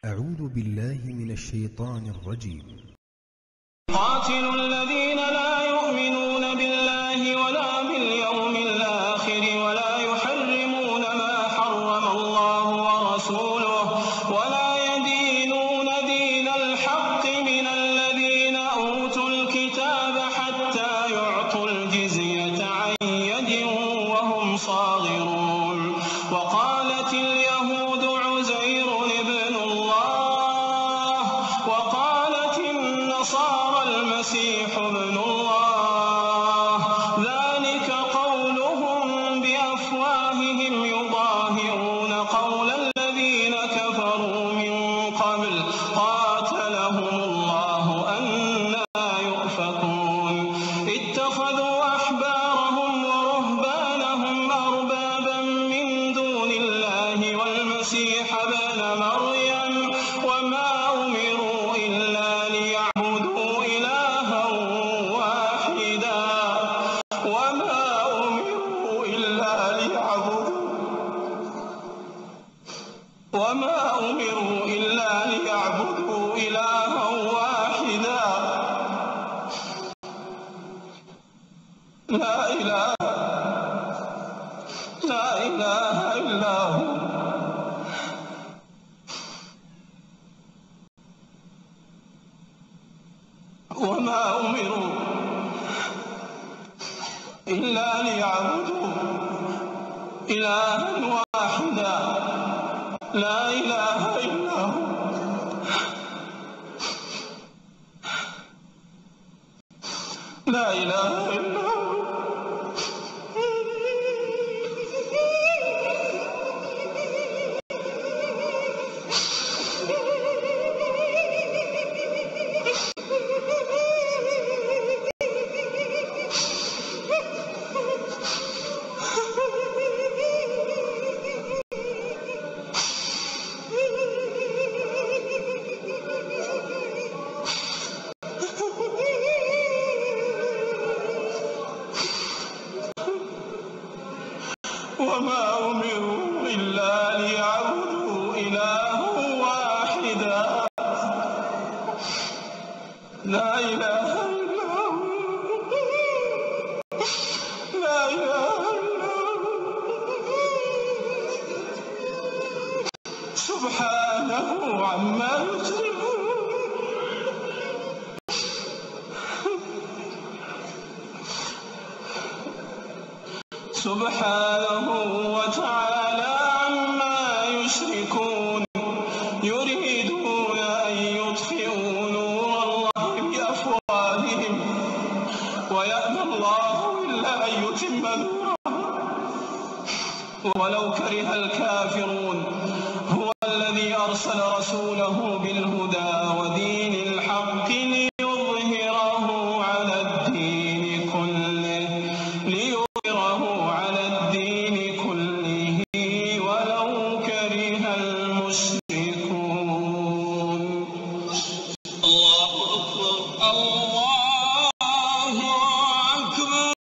أعوذ بالله من الشيطان الرجيم. قاتلوا الذين لا يؤمنون بالله ولا باليوم الآخر ولا يحرمون ما حرم الله ورسوله ولا يدينون دين الحق من الذين أوتوا الكتاب حتى يعطوا الجزية عن يد وهم صاغرون. وقالت اليهود عزير ابن الله وقالت النصارى المسيح ابن الله، ذلك قولهم بأفواههم يضاهئون قول الذين كفروا من قبل قاتلهم الله أنى يؤفكون. اتخذوا أحبارهم ورهبانهم أربابا من دون الله والمسيح ابن مريم وما أمروا إلا ليعبدوا إلها واحدا لا إله إلا هو. وما أمروا إلا ليعبدوا إلها واحدا لا إله إلا هو. لا إله إلا هو. وما أمروا إلا ليعبدوا إلها واحدا لا إله إلا هو. لا إله إلا هو. سبحانه عما يشركون. سبحانه وتعالى عما يشركون. يريدون أن يطفئوا نور الله بأفواههم ويأبى الله إلا أن يتم نوره ولو كره الكافرون. هو الذي أرسل رسوله بالهدى ودين